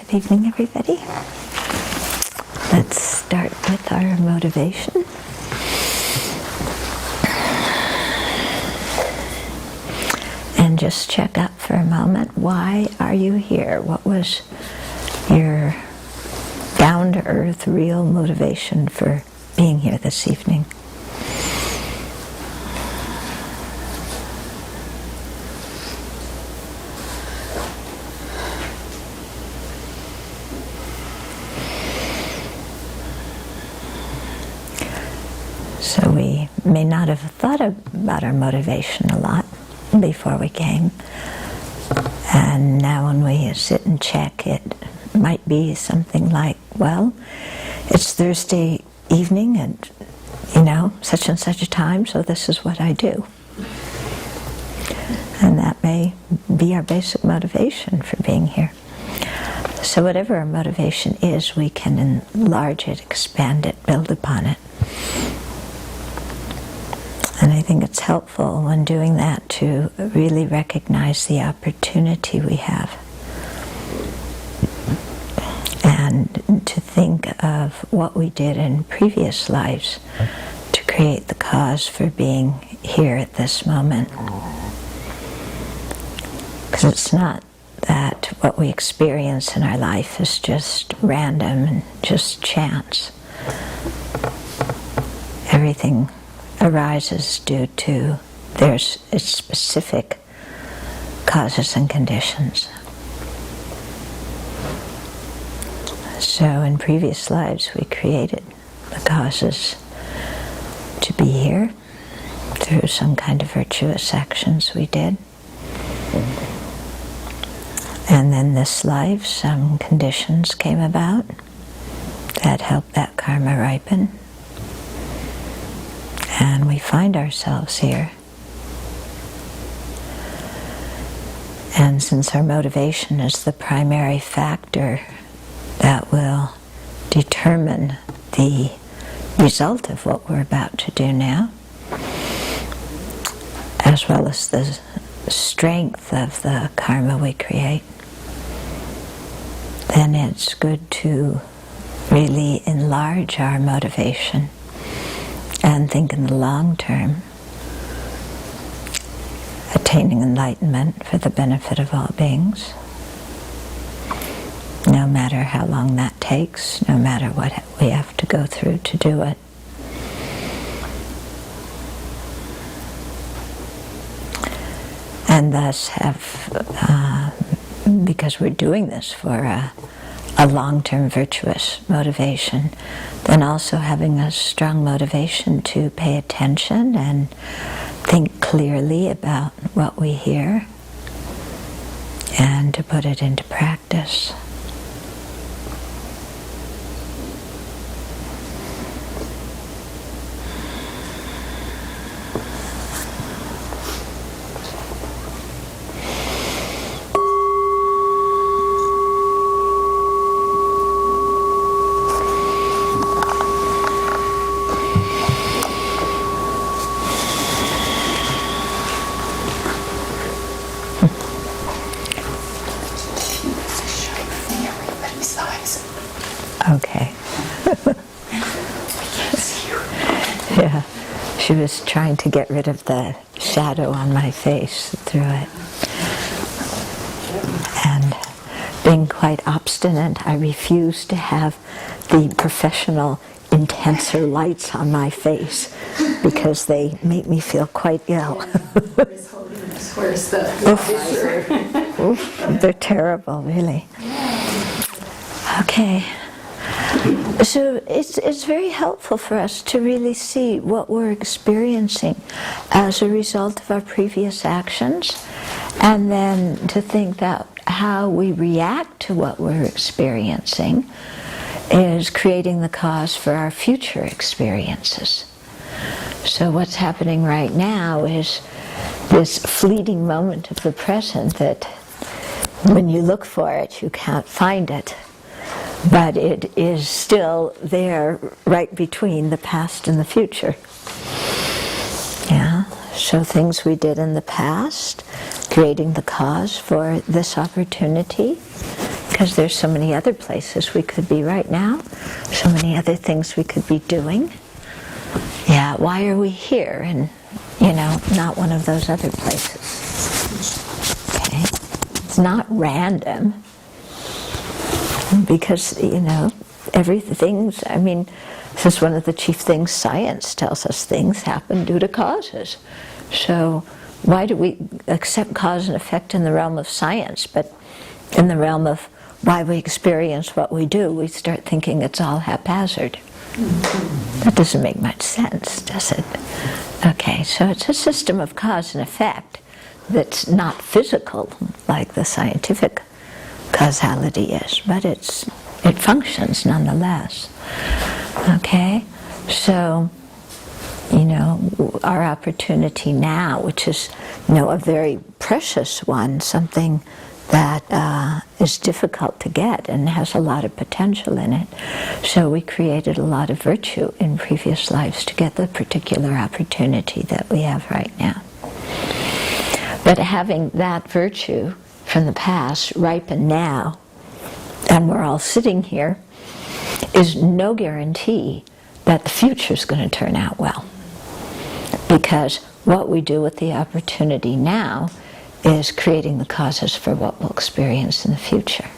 Good evening, everybody. Let's start with our motivation. And just check up for a moment. Why are you here? What was your down-to-earth, real motivation for being here this evening? So we may not have thought about our motivation a lot before we came. And now when we sit and check, it might be something like, well, it's Thursday evening at, such and such a time, so this is what I do. And that may be our basic motivation for being here. So whatever our motivation is, we can enlarge it, expand it, build upon it. And I think it's helpful when doing that to really recognize the opportunity we have. And to think of what we did in previous lives to create the cause for being here at this moment. Because it's not that what we experience in our life is just random and just chance. Everything arises due to its specific causes and conditions. So in previous lives we created the causes to be here through some kind of virtuous actions we did. And then this life, some conditions came about that helped that karma ripen. And we find ourselves here. And since our motivation is the primary factor that will determine the result of what we're about to do now, as well as the strength of the karma we create, then it's good to really enlarge our motivation and think in the long term, attaining enlightenment for the benefit of all beings, no matter how long that takes, no matter what we have to go through to do it. And thus because we're doing this for a long-term virtuous motivation, then also having a strong motivation to pay attention and think clearly about what we hear and to put it into practice. Okay. Yeah, she was trying to get rid of the shadow on my face through it. And being quite obstinate, I refused to have the professional intenser lights on my face because they make me feel quite ill. Where's the visor? Oof, they're terrible, really. Okay. So it's very helpful for us to really see what we're experiencing as a result of our previous actions, and then to think that how we react to what we're experiencing is creating the cause for our future experiences. So what's happening right now is this fleeting moment of the present that when you look for it, you can't find it. But it is still there right between the past and the future. Yeah, so things we did in the past, creating the cause for this opportunity, because there's so many other places we could be right now, so many other things we could be doing. Yeah, why are we here and, not one of those other places? Okay, it's not random, because, everything's, this is one of the chief things science tells us: things happen due to causes. So why do we accept cause and effect in the realm of science, but in the realm of why we experience what we do, we start thinking it's all haphazard? That doesn't make much sense, does it? Okay, so it's a system of cause and effect that's not physical like the scientific causality is, but it functions nonetheless. Okay, so our opportunity now, which is a very precious one, something that is difficult to get and has a lot of potential in it. So we created a lot of virtue in previous lives to get the particular opportunity that we have right now. But having that virtue from the past ripen now, and we're all sitting here, is no guarantee that the future is going to turn out well. Because what we do with the opportunity now is creating the causes for what we'll experience in the future.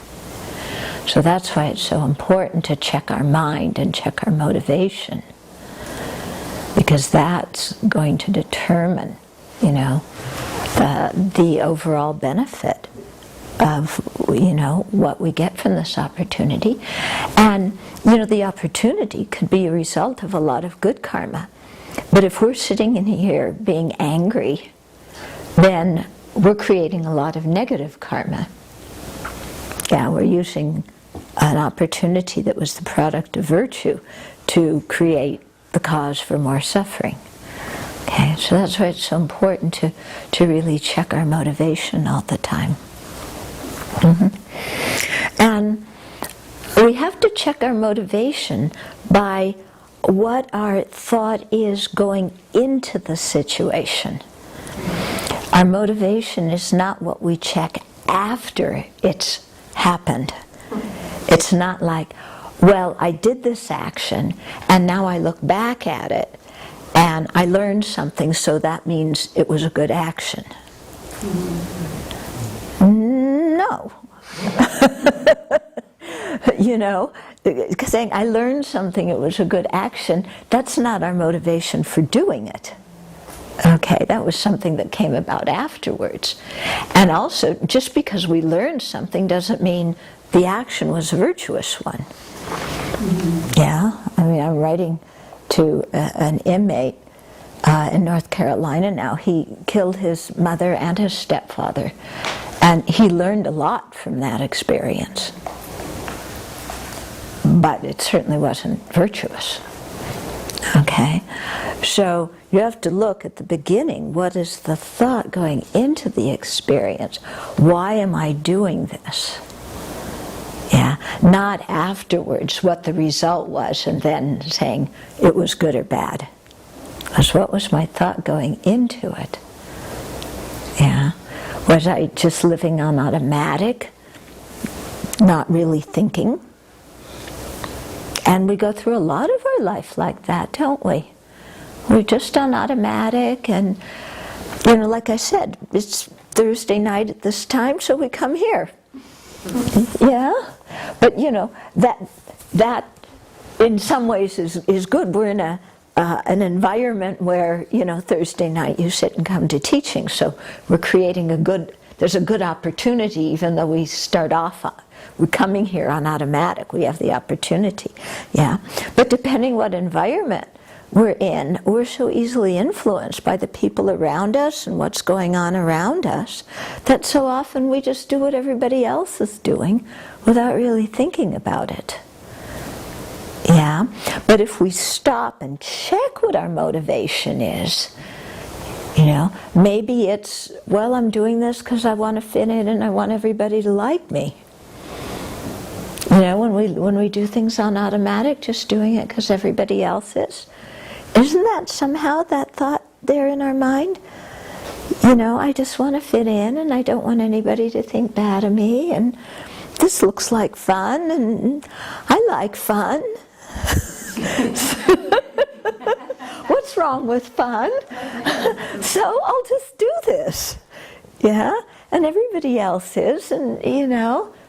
So that's why it's so important to check our mind and check our motivation, because that's going to determine, the overall benefit of, what we get from this opportunity. And, the opportunity could be a result of a lot of good karma. But if we're sitting in here being angry, then we're creating a lot of negative karma. Yeah, we're using an opportunity that was the product of virtue to create the cause for more suffering. Okay, so that's why it's so important to really check our motivation all the time. And we have to check our motivation by what our thought is going into the situation. Our motivation is not what we check after it's happened. It's not like, well, I did this action and now I look back at it and I learned something, so that means it was a good action. No. Because saying I learned something, it was a good action, that's not our motivation for doing it. Okay, that was something that came about afterwards. And also, just because we learned something doesn't mean the action was a virtuous one. Yeah, I'm writing to an inmate in North Carolina now. He killed his mother and his stepfather, and he learned a lot from that experience. But it certainly wasn't virtuous. Okay, so you have to look at the beginning. What is the thought going into the experience? Why am I doing this? Yeah, not afterwards what the result was and then saying it was good or bad. Because what was my thought going into it? Yeah, was I just living on automatic, not really thinking? And we go through a lot of our life like that, don't we? We're just on automatic, and, like I said, it's Thursday night at this time, so we come here. Yeah? But, that in some ways is good. We're in an environment where, Thursday night you sit and come to teaching, so we're creating there's a good opportunity, even though we start off we're coming here on automatic. We have the opportunity, yeah. But depending what environment we're in, we're so easily influenced by the people around us and what's going on around us that so often we just do what everybody else is doing without really thinking about it. Yeah, but if we stop and check what our motivation is, maybe it's, well, I'm doing this because I want to fit in and I want everybody to like me. When we do things on automatic, just doing it because everybody else is, isn't that somehow that thought there in our mind? I just want to fit in and I don't want anybody to think bad of me, and this looks like fun, and I like fun. What's wrong with fun? So I'll just do this. Yeah? And everybody else is, and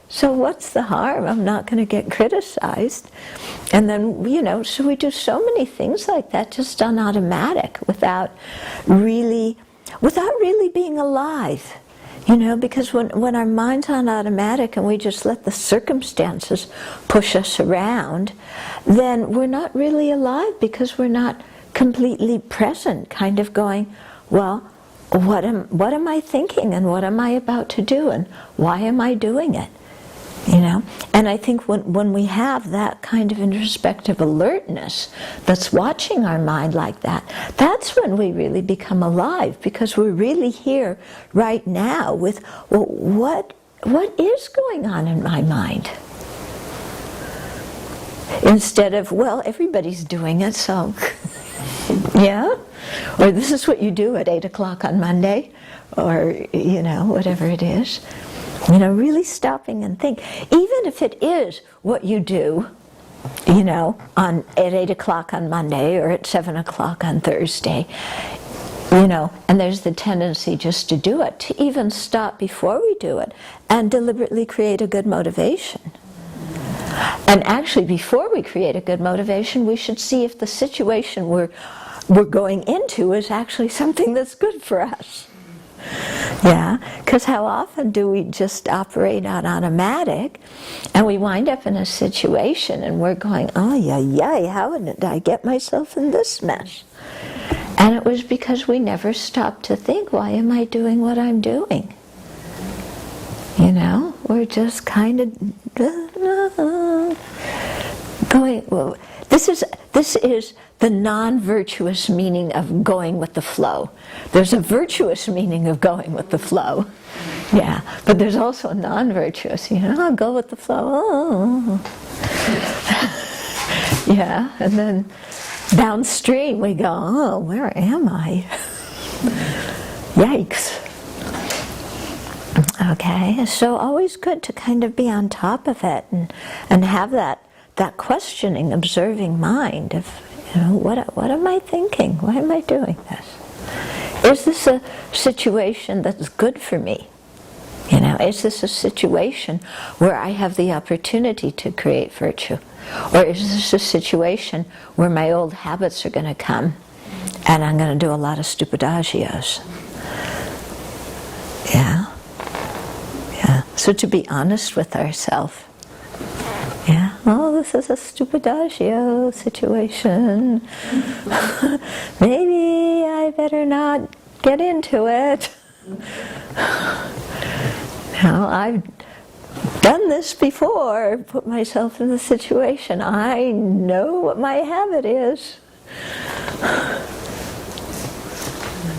so what's the harm? I'm not going to get criticized. And then, so we do so many things like that just on automatic without really being alive. Because when our mind's on automatic and we just let the circumstances push us around, then we're not really alive because we're not completely present, kind of going, well, what am I thinking and what am I about to do and why am I doing it? And I think when we have that kind of introspective alertness that's watching our mind like that, that's when we really become alive, because we're really here right now with, well, what is going on in my mind? Instead of, well, everybody's doing it, so yeah? Or this is what you do at 8 o'clock on Monday, or, whatever it is. Really stopping and think. Even if it is what you do, at 8 o'clock on Monday or at 7 o'clock on Thursday, and there's the tendency just to do it, to even stop before we do it and deliberately create a good motivation. And actually, before we create a good motivation, we should see if the situation we're going into is actually something that's good for us. Yeah, because how often do we just operate on automatic and we wind up in a situation and we're going, oh, yeah, how did I get myself in this mess? And it was because we never stopped to think, why am I doing what I'm doing? We're just kind of going, well, this is the non-virtuous meaning of going with the flow. There's a virtuous meaning of going with the flow. Yeah, but there's also a non-virtuous, I'll go with the flow. Oh. Yeah, and then downstream we go, oh, where am I? Yikes. Okay, so always good to kind of be on top of it and have that questioning, observing mind of, what am I thinking? Why am I doing this? Is this a situation that's good for me? Is this a situation where I have the opportunity to create virtue? Or is this a situation where my old habits are going to come and I'm going to do a lot of stupidagios? Yeah. Yeah. So to be honest with ourselves. Yeah. Oh, this is a stupidagio situation. Maybe I better not get into it. Now, I've done this before, put myself in the situation. I know what my habit is.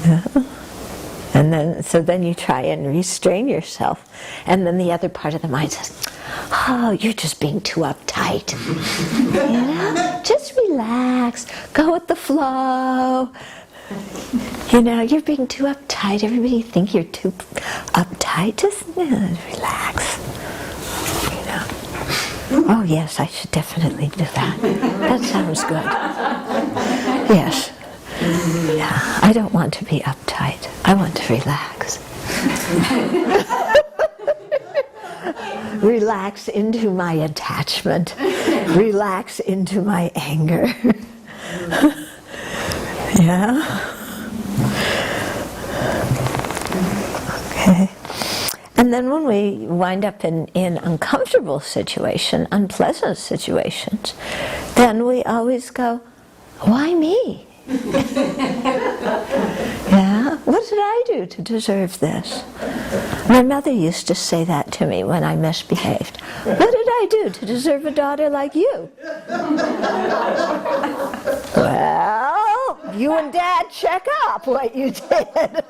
Yeah. And then you try and restrain yourself. And then the other part of the mind says, oh, you're just being too uptight. Just relax, go with the flow. You're being too uptight. Everybody think you're too uptight. Just relax. Oh yes, I should definitely do that. That sounds good. Yes. Yeah, I don't want to be uptight. I want to relax. Relax into my attachment. Relax into my anger. Yeah. Okay. And then when we wind up in uncomfortable situations, unpleasant situations, then we always go, why me? Yeah, what did I do to deserve this? My mother used to say that to me when I misbehaved. What did I do to deserve a daughter like you? Well, you and Dad check up what you did.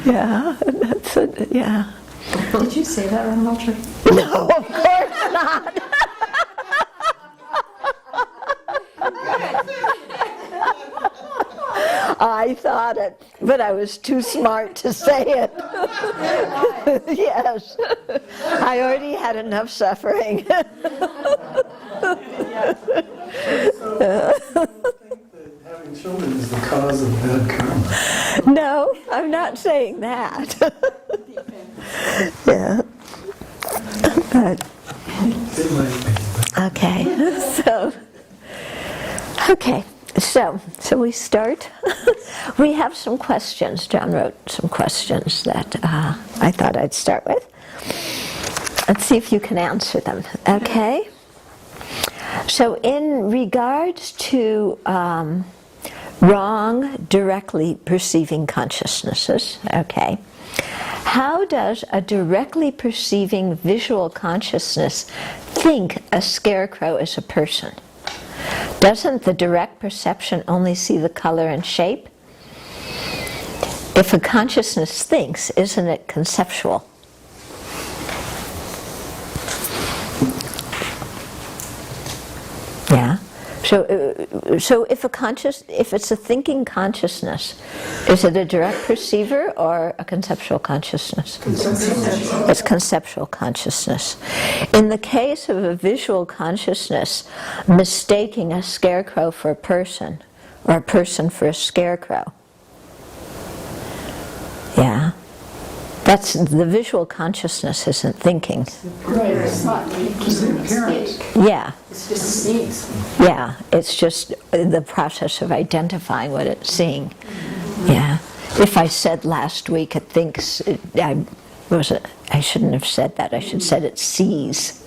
Yeah, that's it, yeah. Did you say that, Ramachandra? No, of course not. I thought it, but I was too smart to say it. Yes. I already had enough suffering. So, think that having children is the cause of bad karma? No, I'm not saying that. Yeah. But, It might be, but okay, so we start. We have some questions. John wrote some questions that I thought I'd start with. Let's see if you can answer them, okay? So in regards to wrong directly perceiving consciousnesses, okay, how does a directly perceiving visual consciousness think a scarecrow is a person? Doesn't the direct perception only see the color and shape? If a consciousness thinks, isn't it conceptual? Yeah. So if it's a thinking consciousness, is it a direct perceiver or a conceptual consciousness? conceptual. It's conceptual consciousness. In the case of a visual consciousness mistaking a scarecrow for a person, or a person for a scarecrow, yeah, that's the visual consciousness isn't thinking. Right, it's not Just the appearance. Yeah. It's just sneaks. Yeah, it's just the process of identifying what it's seeing. Yeah. If I said last week it thinks, I shouldn't have said that. I should have said it sees.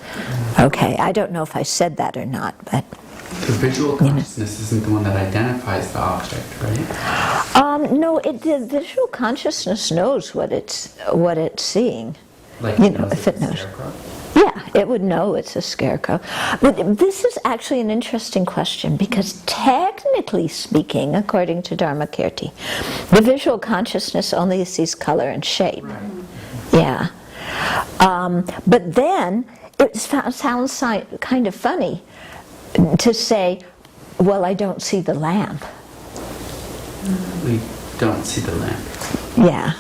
Okay, I don't know if I said that or not, but The visual consciousness isn't the one that identifies the object, right? no, the visual consciousness knows what it's seeing. Like You it know, knows if it's it a knows. scarecrow. Yeah, it would know it's a scarecrow. But this is actually an interesting question because technically speaking, according to Dharmakirti, the visual consciousness only sees color and shape. Right. Yeah. But then it sounds kind of funny to say, well, I don't see the lamp. We don't see the lamp. Yeah.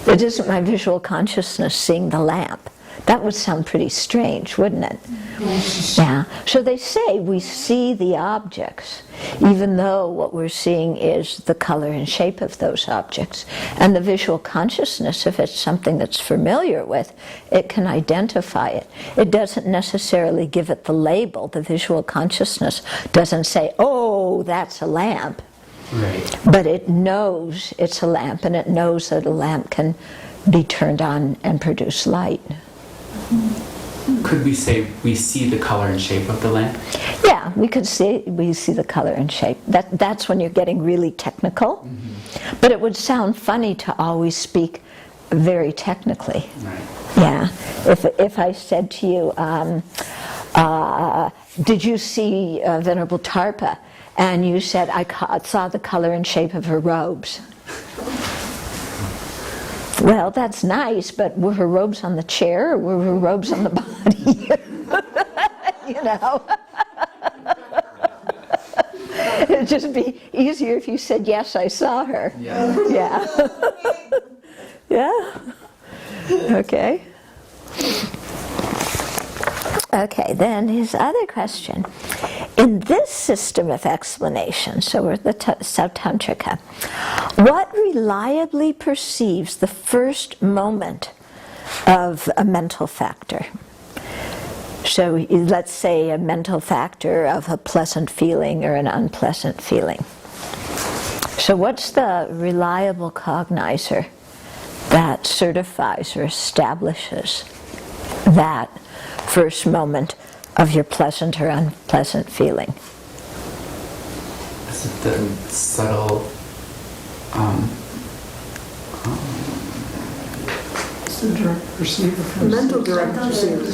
It isn't my visual consciousness seeing the lamp. That would sound pretty strange, wouldn't it? Yeah. So they say we see the objects, even though what we're seeing is the color and shape of those objects. And the visual consciousness, if it's something that's familiar with, it can identify it. It doesn't necessarily give it the label. The visual consciousness doesn't say, oh, that's a lamp. Right. But it knows it's a lamp, and it knows that a lamp can be turned on and produce light. Could we say we see the color and shape of the lamp? Yeah, we see the color and shape. That's when you're getting really technical. Mm-hmm. But it would sound funny to always speak very technically. Right. Yeah. If I said to you, did you see Venerable Tarpa? And you said, I saw the color and shape of her robes. Well, that's nice, but were her robes on the chair or were her robes on the body? You know? It'd just be easier if you said, yes, I saw her. Yeah. Yeah. Yeah. Okay. Okay, then his other question. In this system of explanation, so we're the Sautantrika, what reliably perceives the first moment of a mental factor? So let's say a mental factor of a pleasant feeling or an unpleasant feeling. So what's the reliable cognizer that certifies or establishes that first moment of your pleasant or unpleasant feeling? Is it the subtle It's the direct perceiver first. Mental direct perceiver.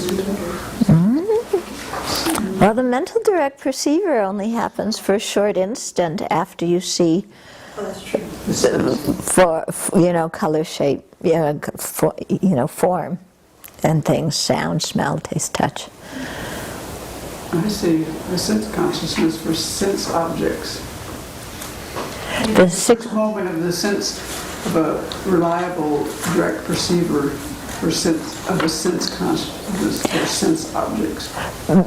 Well, the mental direct perceiver only happens for a short instant after you see Oh, that's true. color, shape, form and things, sound, smell, taste, touch. I see the sense consciousness for sense objects. The sixth moment of the sense of a reliable direct perceiver or sense of a sense consciousness or sense objects.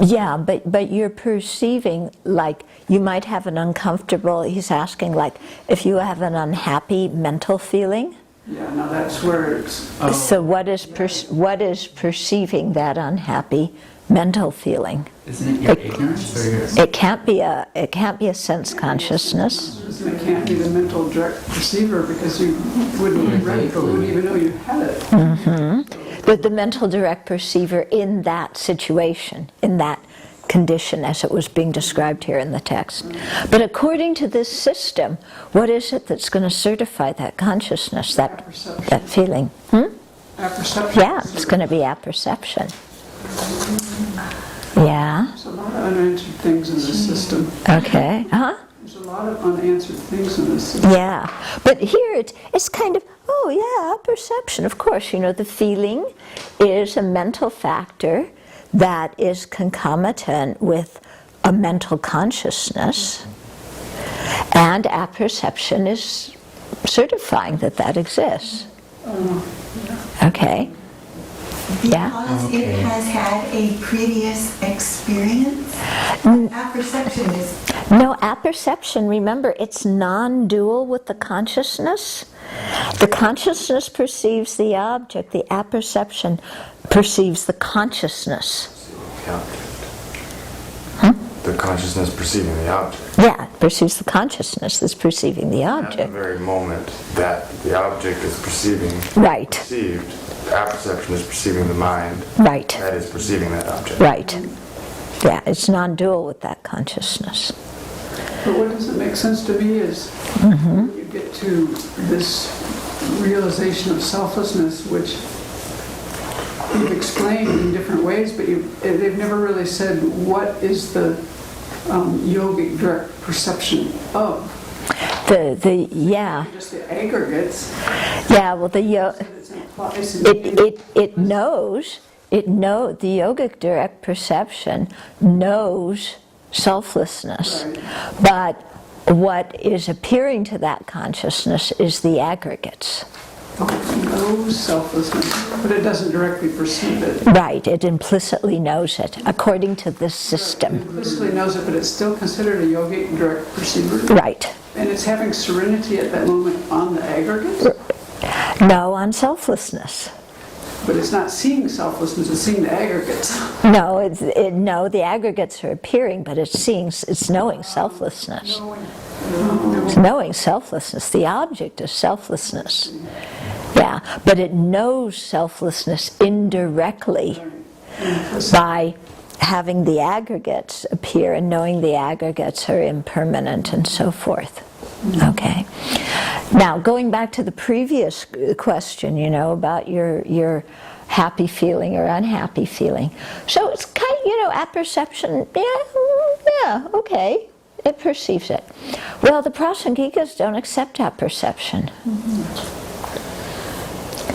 Yeah, but you're perceiving, like, you might have an uncomfortable, he's asking, like, if you have an unhappy mental feeling. Yeah, now that's where it's... So what is perceiving that unhappy mental feeling? Isn't it your ignorance or your... It can't be a sense consciousness. It can't be the mental direct perceiver because you wouldn't be ready or wouldn't even know you had it. Mm-hmm. But the mental direct perceiver in that situation, in that condition as it was being described here in the text. But according to this system, what is it that's going to certify that consciousness, that feeling? Apperception. Yeah, it's going to be apperception. Yeah. There's a lot of unanswered things in this system. Okay. Huh? There's a lot of unanswered things in this system. Yeah. But here it's kind of, oh yeah, perception. Of course, the feeling is a mental factor that is concomitant with a mental consciousness, and apperception is certifying that exists. Okay. Yeah. Because it has had a previous experience. Apperception is... No, apperception, remember, it's non-dual with the consciousness. The consciousness perceives the object, the apperception perceives the consciousness. The consciousness perceiving the object. Yeah, it perceives the consciousness that's perceiving the At object. the very moment that the object is perceiving, Right, perceived, the apperception is perceiving the mind right, that is perceiving that object. right. Yeah, it's non-dual with that consciousness. But what doesn't make sense to me is when you get to this realization of selflessness, which you've explained in different ways, but they've never really said what is the yogic direct perception of. Yeah. Just the aggregates. Yeah, well, the yogic direct perception knows selflessness, Right. but what is appearing to that consciousness is the aggregates. knows selflessness, but it doesn't directly perceive it. Right, it implicitly knows it, according to this It system. implicitly knows it, but it's still considered a yogic direct perceiver. Right. And it's having serenity at that moment on the aggregates, No, on selflessness. but it's not seeing selflessness, it's seeing the aggregates. No, no, the aggregates are appearing, but it's knowing selflessness. It's knowing selflessness. The object is selflessness. Yeah, but it knows selflessness indirectly by having the aggregates appear and knowing the aggregates are impermanent and so forth. Okay. Now, going back to the previous question, about your happy feeling or unhappy feeling. So it's kind of, apperception, yeah, okay, it perceives it. Well, the Prasangikas don't accept apperception.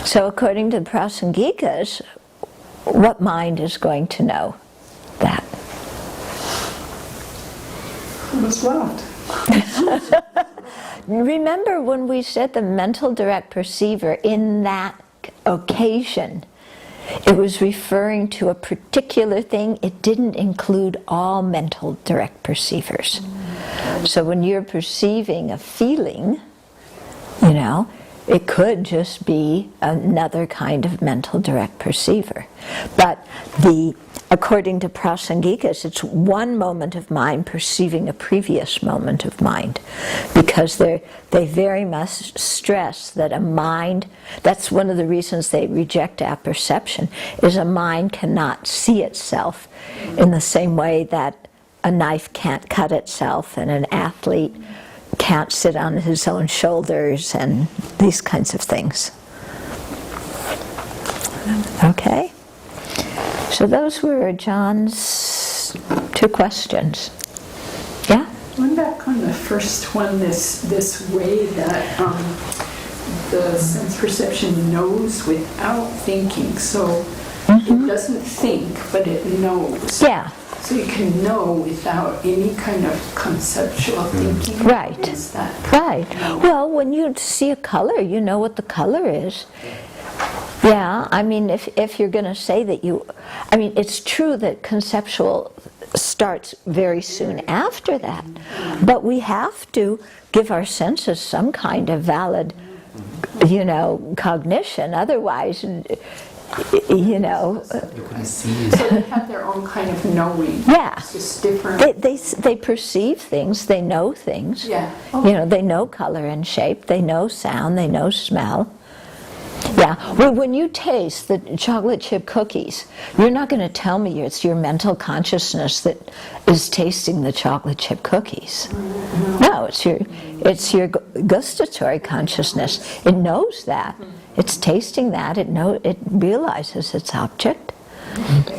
So according to the Prasangikas, what mind is going to know that? What's left? Remember when we said the mental direct perceiver in that occasion, it was referring to a particular thing. It didn't include all mental direct perceivers. So when you're perceiving a feeling, it could just be another kind of mental direct perceiver. But according to Prasangikas, it's one moment of mind perceiving a previous moment of mind, because they very much stress that a mind, that's one of the reasons they reject apperception, is a mind cannot see itself in the same way that a knife can't cut itself and an athlete can't sit on his own shoulders and these kinds of things. Okay? So those were John's two questions. Yeah? Going back on the first one, this way that the sense perception knows without thinking. So it doesn't think, but it knows. Yeah. So you can know without any kind of conceptual thinking. Right. Is that Right. Well, when you see a color, you know what the color is. Yeah, I mean, if you're going to say that I mean, it's true that conceptual starts very soon after that, but we have to give our senses some kind of valid, cognition. Otherwise, You couldn't see. So they have their own kind of knowing. Yeah. It's just different. They perceive things, they know things. Yeah. They know color and shape, they know sound, they know smell. Yeah, well, when you taste the chocolate chip cookies, you're not going to tell me it's your mental consciousness that is tasting the chocolate chip cookies. No, it's your gustatory consciousness. It knows that. It's tasting that. It realizes its object.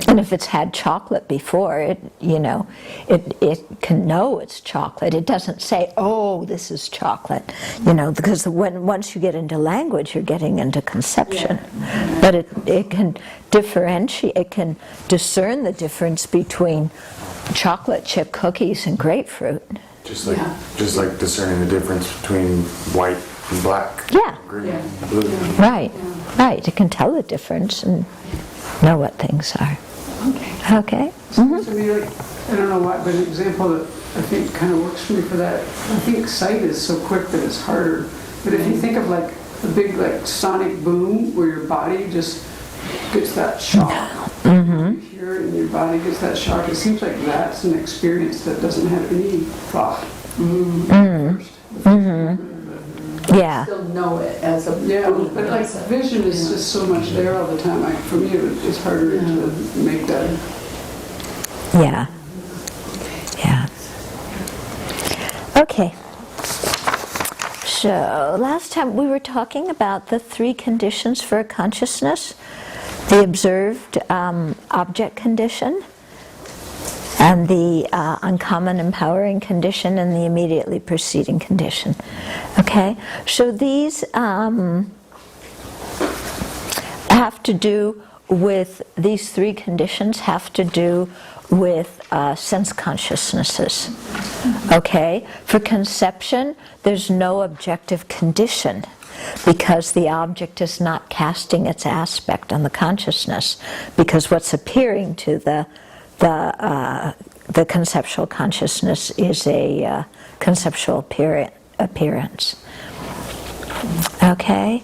And if it's had chocolate before, it can know it's chocolate. It doesn't say, "Oh, this is chocolate," because once you get into language, you're getting into conception. Yeah. But it can differentiate. It can discern the difference between chocolate chip cookies and grapefruit. Just like discerning the difference between white and black. Yeah. Green, Yeah. blue. Right. Right. It can tell the difference and know what things are. Okay. Seems to me like, I don't know why, but an example that I think kind of works for me for that, I think sight is so quick that it's harder. But if you think of like a big sonic boom where your body just gets that shock, you hear it and your body gets that shock, it seems like that's an experience that doesn't have any thought. Yeah. Still know it as a Yeah, but like vision is just so much there all the time. For me, it's harder to make that. Yeah. Yeah. Okay. So last time we were talking about the three conditions for a consciousness: the observed object condition, and the uncommon empowering condition, and the immediately preceding condition. Okay, so these have to do with, these three conditions have to do with sense consciousnesses. Okay, for conception, there's no objective condition because the object is not casting its aspect on the consciousness, because what's appearing to the conceptual consciousness is a conceptual appearance. Okay?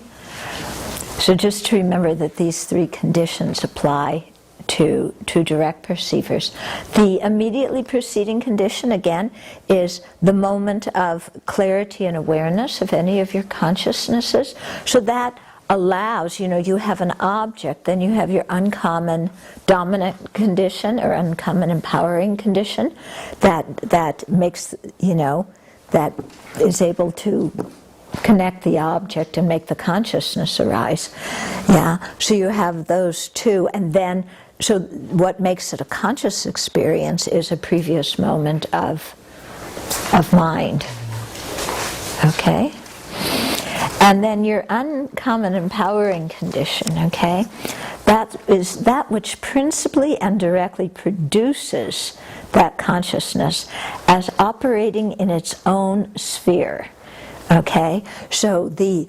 So just to remember that these three conditions apply to direct perceivers. The immediately preceding condition, again, is the moment of clarity and awareness of any of your consciousnesses. So that allows, you have an object, then you have your uncommon dominant condition or uncommon empowering condition that makes, that is able to connect the object and make the consciousness arise. Yeah, so you have those two, and then, so what makes it a conscious experience is a previous moment of mind. Okay? And then your uncommon empowering condition, okay? That is that which principally and directly produces that consciousness as operating in its own sphere, okay? So the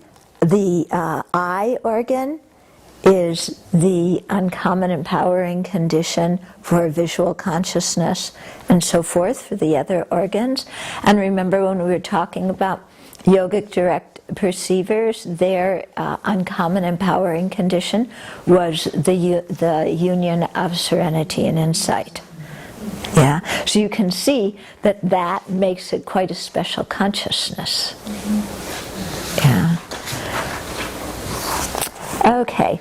eye organ is the uncommon empowering condition for visual consciousness and so forth for the other organs. And remember when we were talking about yogic direct perceivers, their uncommon empowering condition was the union of serenity and insight. Yeah, so you can see that makes it quite a special consciousness. Yeah. Okay.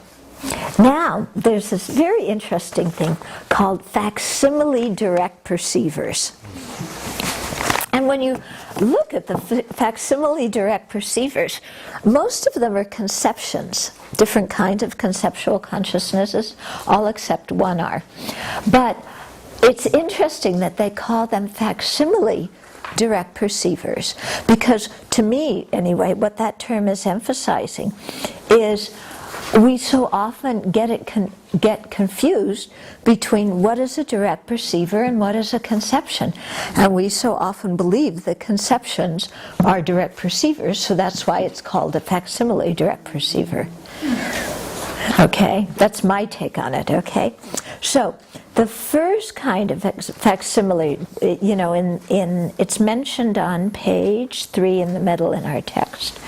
Now, there's this very interesting thing called facsimile direct perceivers. And when you look at the facsimile direct perceivers, most of them are conceptions, different kinds of conceptual consciousnesses, all except one are. But it's interesting that they call them facsimile direct perceivers, because to me, anyway, what that term is emphasizing is we so often get confused between what is a direct perceiver and what is a conception. And we so often believe that conceptions are direct perceivers, so that's why it's called a facsimile direct perceiver. Okay, that's my take on it, okay? So, the first kind of facsimile, you know, it's mentioned on page 3 in the middle in our text.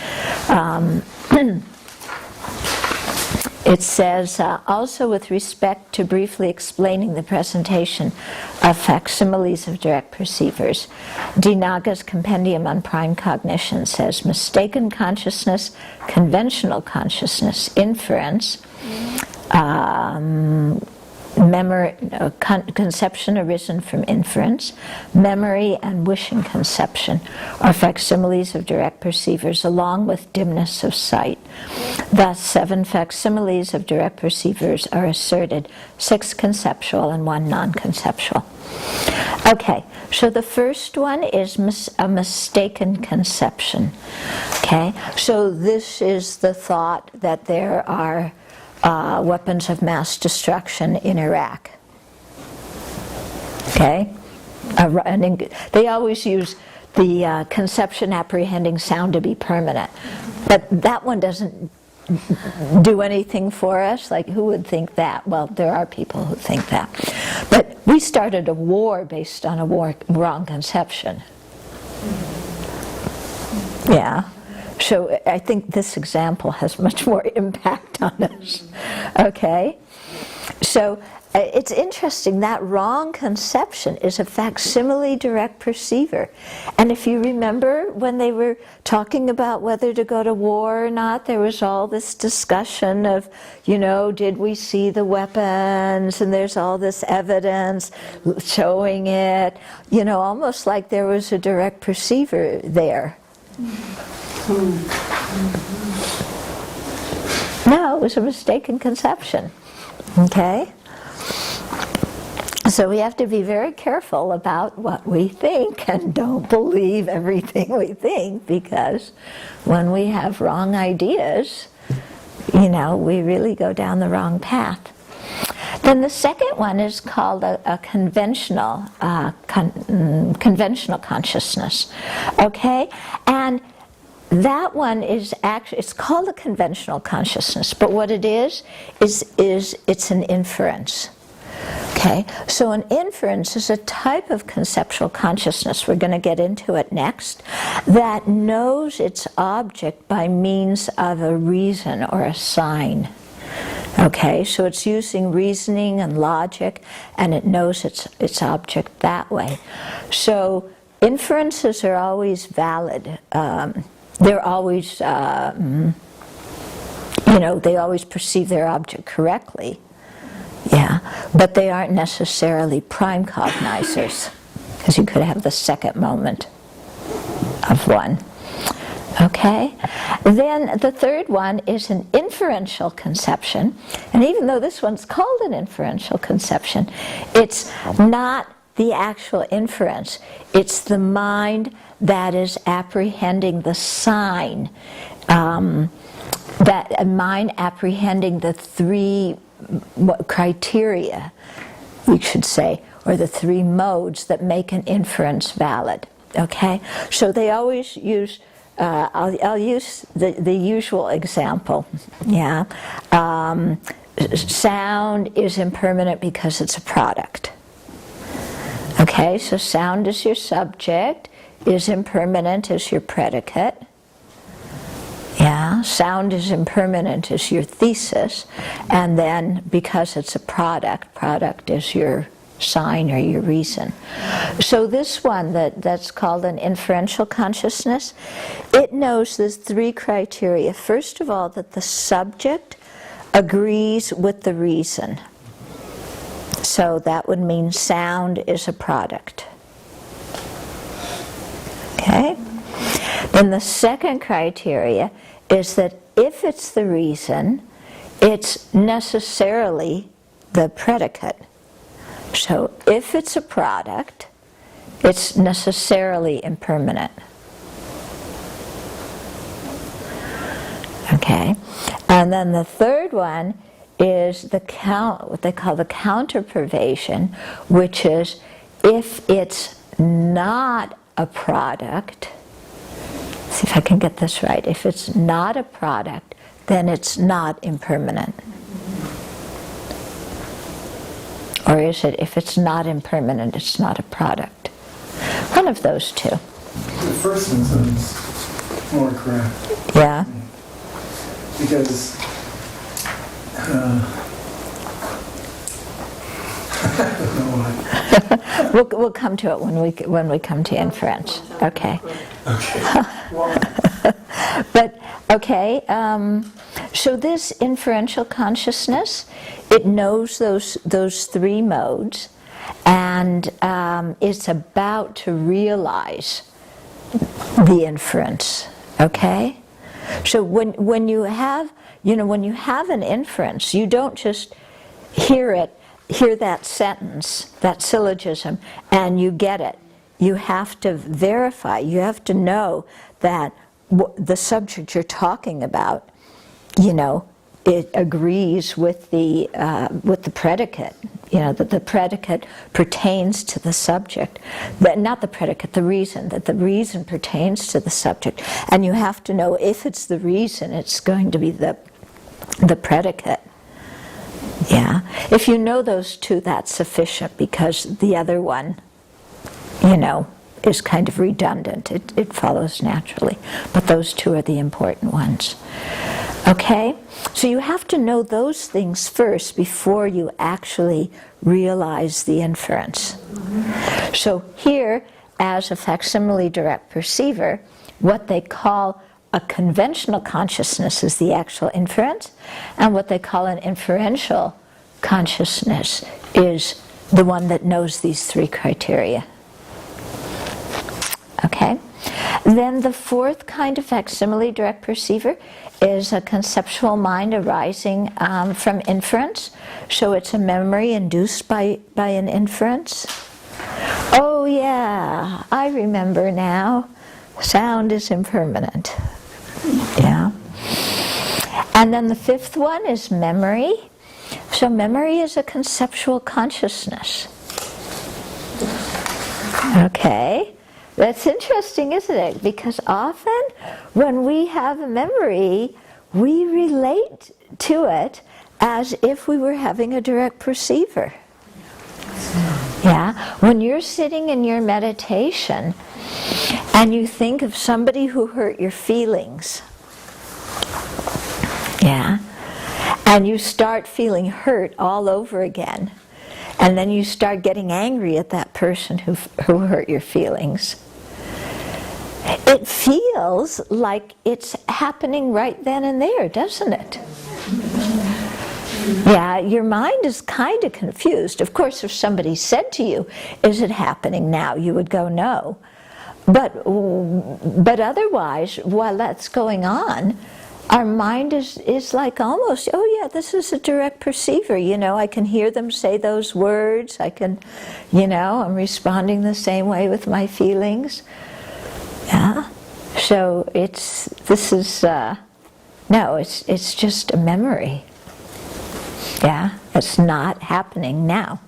It says, also with respect to briefly explaining the presentation of facsimiles of direct perceivers, D. Naga's Compendium on Prime Cognition says, mistaken consciousness, conventional consciousness, inference, memory, conception arisen from inference, memory and wishing conception are facsimiles of direct perceivers along with dimness of sight. Thus 7 facsimiles of direct perceivers are asserted, 6 conceptual and 1 non-conceptual. Okay, so the first one is a mistaken conception. Okay, so this is the thought that there are weapons of mass destruction in Iraq. Okay? They always use the conception apprehending sound to be permanent. But that one doesn't do anything for us. Like, who would think that? Well, there are people who think that. But we started a war based on a wrong conception. Yeah. So I think this example has much more impact on us. Okay? So it's interesting, that wrong conception is a facsimile direct perceiver. And if you remember when they were talking about whether to go to war or not, there was all this discussion of, you know, did we see the weapons? And there's all this evidence showing it. You know, almost like there was a direct perceiver there. No, it was a mistaken conception. Okay? So we have to be very careful about what we think and don't believe everything we think, because when we have wrong ideas, you know, we really go down the wrong path. Then the second one is called a conventional conventional consciousness. Okay? And that one is actually, it's called a conventional consciousness, but what it is it's an inference. Okay, so an inference is a type of conceptual consciousness, we're going to get into it next, that knows its object by means of a reason or a sign. Okay, so it's using reasoning and logic, and it knows its object that way. So inferences are always valid. They're always, you know, they always perceive their object correctly. Yeah, but they aren't necessarily prime cognizers, because you could have the second moment of one. Okay? Then the third one is an inferential conception, and even though this one's called an inferential conception, it's not the actual inference, it's the mind that is apprehending the sign, that a mind apprehending the 3 criteria, we should say, or the 3 modes that make an inference valid. Okay? So they always use, I'll use the usual example. Yeah? Sound is impermanent because it's a product. Okay? So sound is your subject, is impermanent as your predicate. Yeah, sound is impermanent as your thesis, and then because it's a product is your sign or your reason. So this one that's called an inferential consciousness, it knows there's 3 criteria. First of all, that the subject agrees with the reason. So that would mean sound is a product. Okay? Then the second criteria is that if it's the reason, it's necessarily the predicate. So if it's a product, it's necessarily impermanent. Okay? Okay, and then the third one is what they call the counter-pervasion, which is if it's not a product, see if I can get this right, if it's not a product, then it's not impermanent. Or is it, if it's not impermanent, it's not a product? One of those two. The first one sounds more correct. Yeah? Because I don't know why. We'll come to it when we come to inference. Okay. Okay. Why? But okay, so this inferential consciousness, it knows those three modes, and it's about to realize the inference. Okay, so when you have an inference, you don't just hear that sentence, that syllogism, and you get it. You have to verify. You have to know that the subject you're talking about, it agrees with the predicate. That the predicate pertains to the subject, but not the predicate, the reason. That the reason pertains to the subject, and you have to know if it's the reason, it's going to be the predicate. Yeah. If you know those two, that's sufficient, because the other one, is kind of redundant. It follows naturally. But those two are the important ones. Okay? So you have to know those things first before you actually realize the inference. So here, as a facsimile direct perceiver, what they call a conventional consciousness is the actual inference, and what they call an inferential consciousness is the one that knows these three criteria. Okay? Then the fourth kind of facsimile direct perceiver is a conceptual mind arising from inference. So it's a memory induced by an inference. Oh yeah, I remember now. Sound is impermanent. Yeah. And then the fifth one is memory. So memory is a conceptual consciousness. Okay. That's interesting, isn't it? Because often when we have a memory, we relate to it as if we were having a direct perceiver. Yeah? When you're sitting in your meditation and you think of somebody who hurt your feelings, yeah? And you start feeling hurt all over again, and then you start getting angry at that person who hurt your feelings. It feels like it's happening right then and there, doesn't it? Yeah, your mind is kind of confused. Of course, if somebody said to you, "Is it happening now?" you would go, "No." But otherwise, while that's going on, our mind is like almost, "Oh yeah, this is a direct perceiver. I can hear them say those words. I can, I'm responding the same way with my feelings." Yeah. So it's just a memory. Yeah, it's not happening now.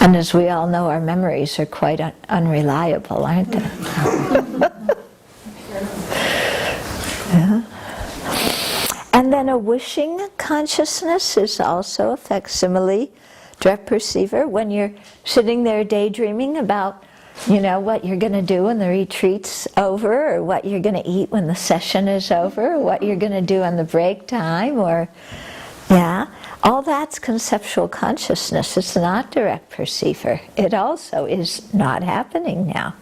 And as we all know, our memories are quite unreliable, aren't they? Yeah. And then a wishing consciousness is also a facsimile direct perceiver. When you're sitting there daydreaming about, what you're going to do when the retreat's over, or what you're going to eat when the session is over, or what you're going to do on the break time, all that's conceptual consciousness. It's not direct perceiver. It also is not happening now.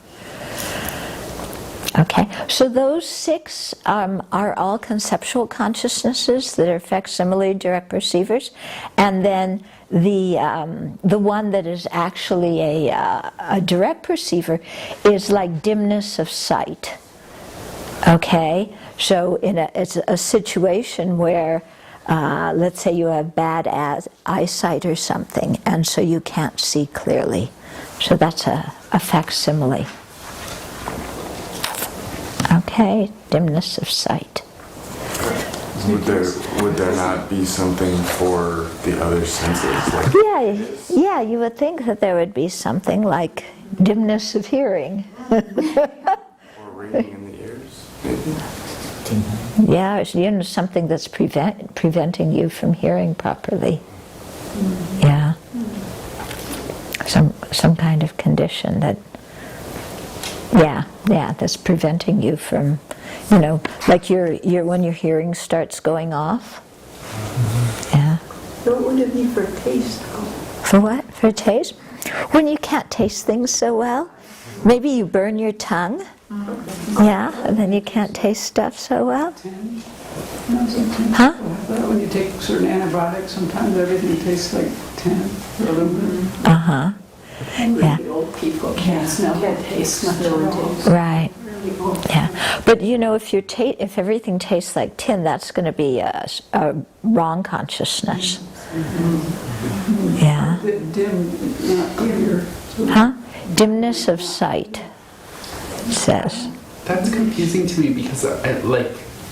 Okay, so those six are all conceptual consciousnesses that are facsimile direct perceivers, and then the one that is actually a direct perceiver is like dimness of sight. Okay, so it's a situation where let's say you have bad eyesight or something, and so you can't see clearly. So that's a facsimile. Okay. Okay, dimness of sight. Would there not be something for the other senses? Like Yeah, you would think that there would be something like dimness of hearing. or ringing in the ears, maybe? Yeah, it's, something that's preventing you from hearing properly. Yeah. Some kind of condition that, that's preventing you from, like when your hearing starts going off. Yeah. So what would it be for taste, though? For what? For taste? When you can't taste things so well. Maybe you burn your tongue. Yeah, and then you can't taste stuff so well. Huh? When you take certain antibiotics, sometimes everything tastes like 10 for a little bit. Uh-huh. Yeah. The old people can't smell or taste much at all. Right. Really old. Yeah. But if everything tastes like tin, that's going to be a wrong consciousness. Yeah. Dim, not clear. Huh? Dimness of sight, it says. That's confusing to me because,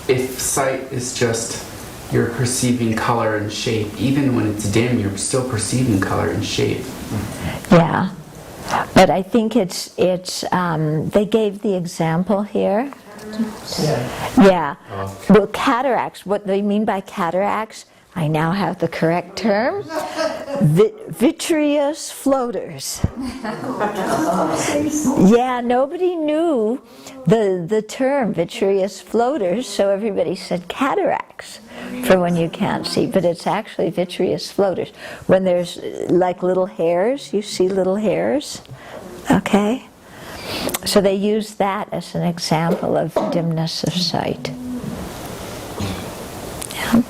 if sight is just you're perceiving color and shape, even when it's dim, you're still perceiving color and shape. Yeah. But I think it's they gave the example here. Yeah. Okay. Well, cataracts, what they mean by cataracts, I now have the correct term. Vitreous floaters. Yeah, nobody knew the term vitreous floaters, so everybody said cataracts for when you can't see, but it's actually vitreous floaters. When there's like little hairs, you see little hairs, okay? So they use that as an example of dimness of sight. Yeah.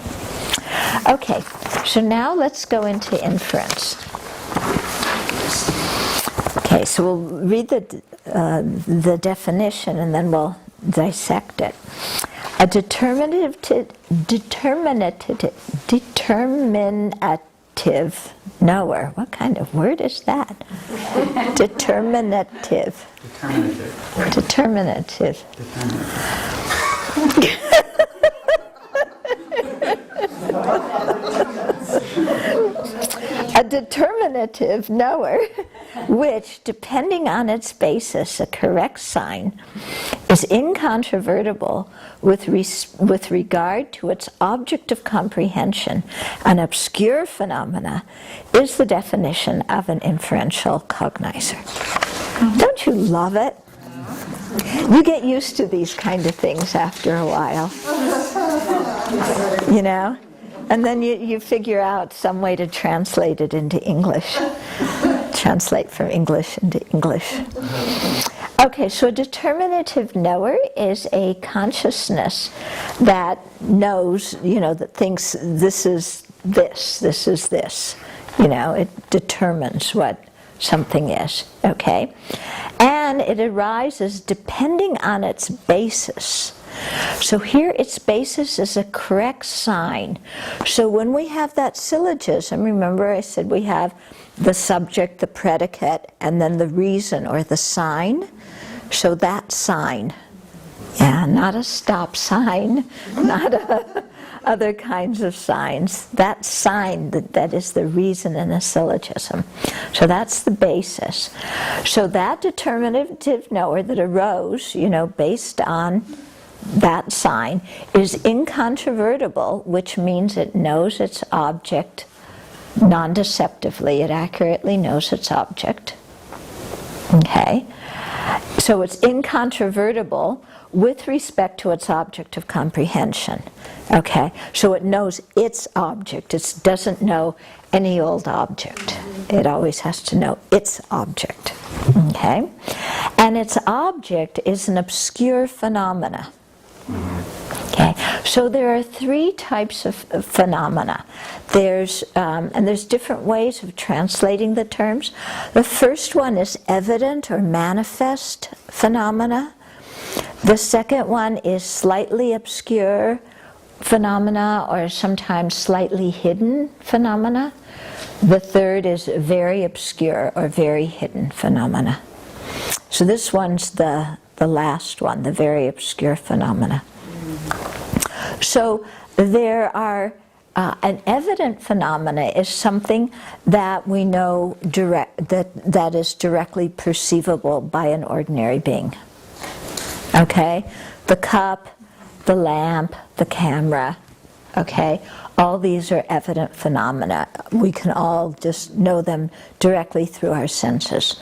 Okay, so now let's go into inference. Okay, so we'll read the definition and then we'll dissect it. A determinative knower. What kind of word is that? Determinative. Determinative. A determinative knower, which, depending on its basis, a correct sign, is incontrovertible with regard to its object of comprehension, an obscure phenomena, is the definition of an inferential cognizer. Don't you love it? You get used to these kind of things after a while. And then you figure out some way to translate it into English. Translate from English into English. Okay, so a determinative knower is a consciousness that knows, that thinks this is this is this. It determines what something is, okay? And it arises depending on its basis. So here its basis is a correct sign. So when we have that syllogism, remember I said we have the subject, the predicate, and then the reason or the sign. So that sign, not a stop sign, not other kinds of signs. That sign, that is the reason in a syllogism. So that's the basis. So that determinative knower that arose, based on that sign, is incontrovertible, which means it knows its object non-deceptively. It accurately knows its object. Okay? So it's incontrovertible with respect to its object of comprehension. Okay? So it knows its object. It doesn't know any old object. It always has to know its object. Okay? And its object is an obscure phenomena. Okay, so there are three types of phenomena. There's different ways of translating the terms. The first one is evident or manifest phenomena. The second one is slightly obscure phenomena, or sometimes slightly hidden phenomena. The third is very obscure or very hidden phenomena. So this one's the the last one, the very obscure phenomena. So there are, an evident phenomena is something that we know that is directly perceivable by an ordinary being. Okay? The cup, the lamp, the camera, okay? All these are evident phenomena. We can all just know them directly through our senses.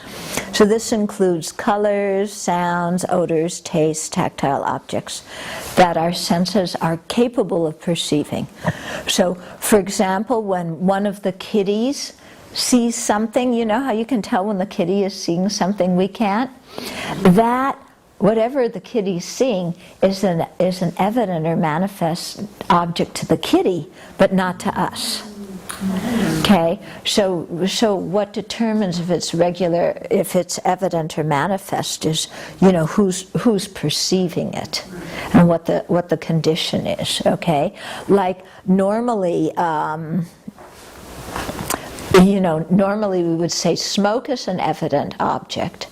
So this includes colors, sounds, odors, tastes, tactile objects that our senses are capable of perceiving. So, for example, when one of the kitties sees something, you know how you can tell when the kitty is seeing something we can't? That whatever the kitty's seeing is an evident or manifest object to the kitty, but not to us. Okay, so what determines if it's regular, if it's evident or manifest, is, you know, who's perceiving it, and what the condition is. Okay, like normally. Normally we would say smoke is an evident object,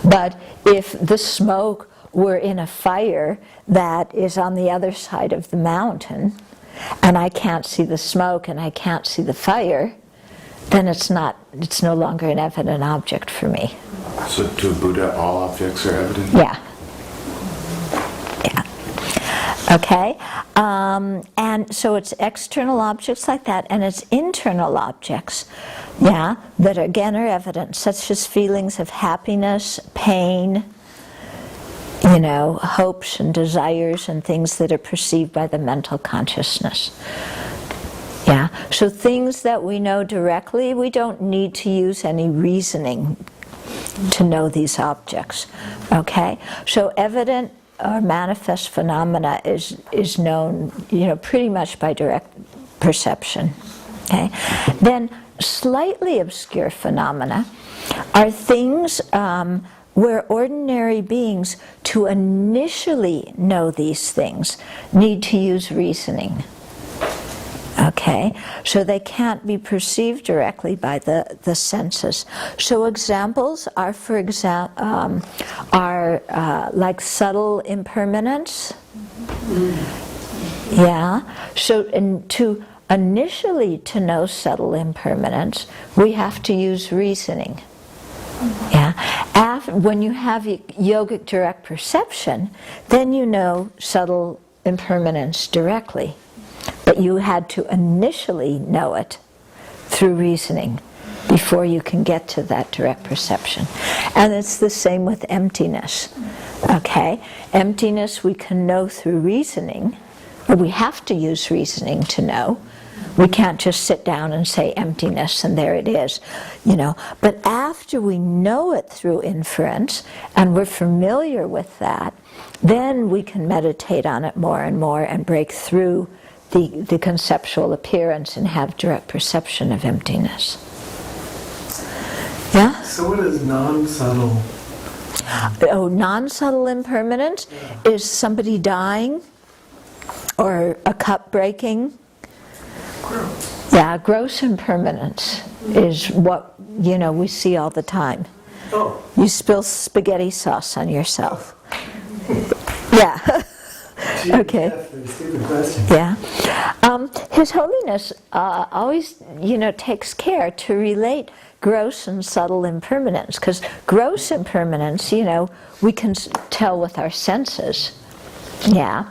but if the smoke were in a fire that is on the other side of the mountain, and I can't see the smoke and I can't see the fire, then it's no longer an evident object for me. So to Buddha, all objects are evident? Yeah. Okay, and so it's external objects like that, and it's internal objects, yeah, that again are evident, such as feelings of happiness, pain, you know, hopes and desires and things that are perceived by the mental consciousness. Yeah, so things that we know directly, we don't need to use any reasoning to know these objects. Okay, so evident or manifest phenomena is known, you know, pretty much by direct perception. Okay, then slightly obscure phenomena are things where ordinary beings, to initially know these things, need to use reasoning. Okay, so they can't be perceived directly by the senses. So examples are, for example, like subtle impermanence. Yeah. So initially to know subtle impermanence, we have to use reasoning. Yeah. When you have yogic direct perception, then you know subtle impermanence directly. But you had to initially know it through reasoning before you can get to that direct perception. And it's the same with emptiness. Okay? Emptiness we can know through reasoning, or we have to use reasoning to know. We can't just sit down and say emptiness and there it is, you know. But after we know it through inference and we're familiar with that, then we can meditate on it more and more and break through the conceptual appearance and have direct perception of emptiness. Yeah? So what is non-subtle? Oh, non-subtle impermanence is somebody dying or a cup breaking. Gross. Yeah, gross impermanence is what, you know, we see all the time. Oh. You spill spaghetti sauce on yourself. Yeah. Gee, Okay. that's a stupid question. Yeah. His Holiness always, you know, takes care to relate gross and subtle impermanence, because gross impermanence, you know, we can tell with our senses. Yeah.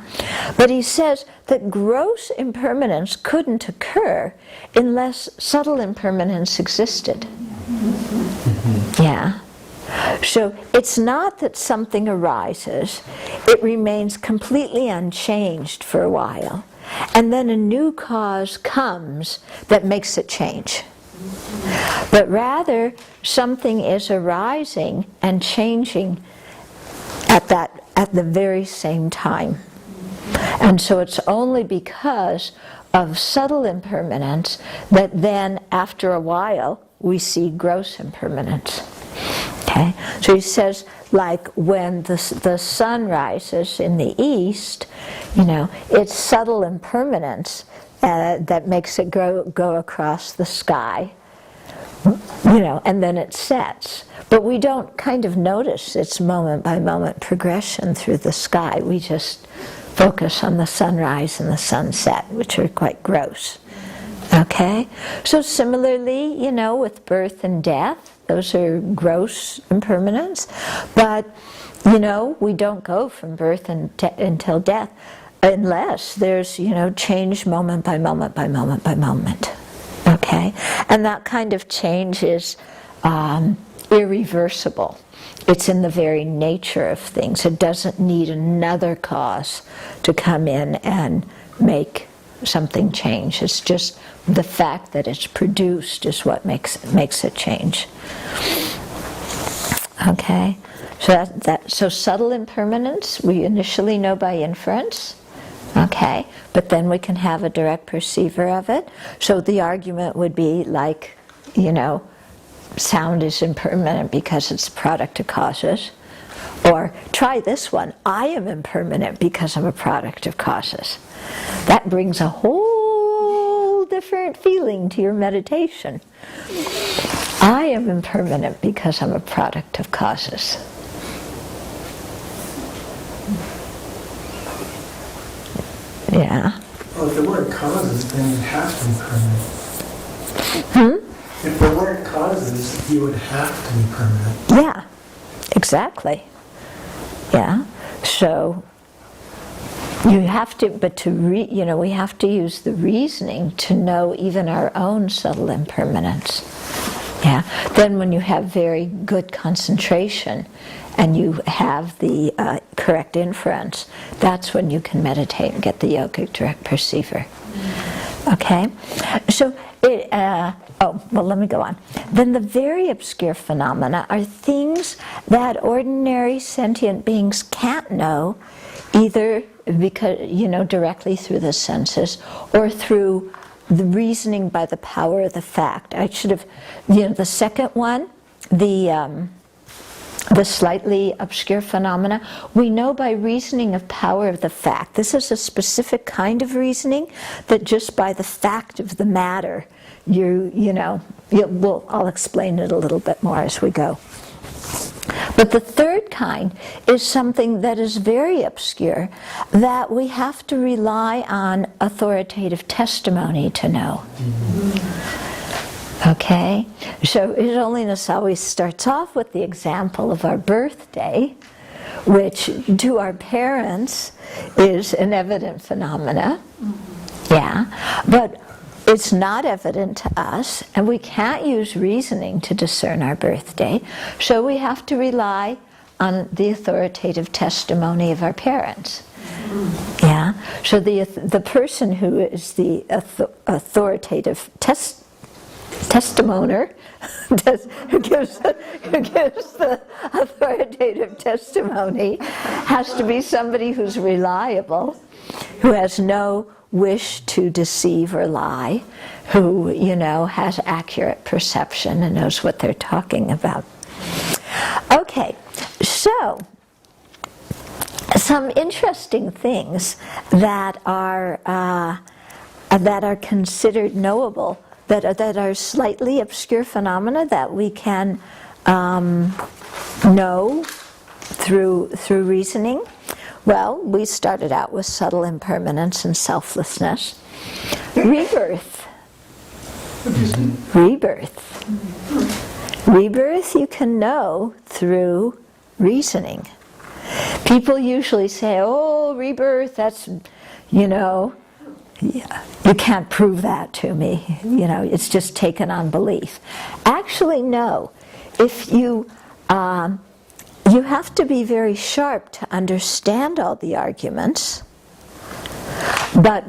But he says that gross impermanence couldn't occur unless subtle impermanence existed. Yeah. So it's not that something arises, it remains completely unchanged for a while, and then a new cause comes that makes it change. But rather, something is arising and changing at the very same time. And so it's only because of subtle impermanence that then, after a while, we see gross impermanence. Okay? So he says, like when the sun rises in the east, you know, it's subtle impermanence that makes it go across the sky. and then it sets. But we don't kind of notice its moment by moment progression through the sky. We just focus on the sunrise and the sunset, which are quite gross. Okay? So similarly, with birth and death, those are gross impermanence. But, we don't go from birth until death unless there's, change moment by moment by moment by moment. Okay? And that kind of change is irreversible. It's in the very nature of things. It doesn't need another cause to come in and make something change. It's just the fact that it's produced is what makes it change. Okay? So subtle impermanence we initially know by inference. Okay? But then we can have a direct perceiver of it. So the argument would be like, sound is impermanent because it's a product of causes. Or try this one, I am impermanent because I'm a product of causes. That brings a whole different feeling to your meditation. I am impermanent because I'm a product of causes. Yeah. Well, if there weren't causes, then you'd have to be permanent. If there weren't causes, you would have to be permanent. Yeah, exactly. Yeah. So you have to, we have to use the reasoning to know even our own subtle impermanence. Yeah. Then when you have very good concentration and you have the correct inference, that's when you can meditate and get the yogic direct perceiver. Okay? So, let me go on. Then the very obscure phenomena are things that ordinary sentient beings can't know, either because, directly through the senses or through the reasoning by the power of the fact. I should have, the second one, the slightly obscure phenomena, we know by reasoning of power of the fact. This is a specific kind of reasoning that just by the fact of the matter, I'll explain it a little bit more as we go. But the third kind is something that is very obscure, that we have to rely on authoritative testimony to know. Okay? So His Holiness always starts off with the example of our birthday, which to our parents is an evident phenomena. Yeah. But it's not evident to us, and we can't use reasoning to discern our birthday, so we have to rely on the authoritative testimony of our parents. Yeah. So the person who is the authoritative testimoner, who gives the authoritative testimony, has to be somebody who's reliable, who has no wish to deceive or lie, who, has accurate perception and knows what they're talking about. Okay, so some interesting things that are considered knowable, that are slightly obscure phenomena that we can know through reasoning. Well, we started out with subtle impermanence and selflessness. Rebirth. Rebirth you can know through reasoning. People usually say, oh, rebirth, that's, you can't prove that to me. It's just taken on belief. Actually, no. If you have to be very sharp to understand all the arguments, but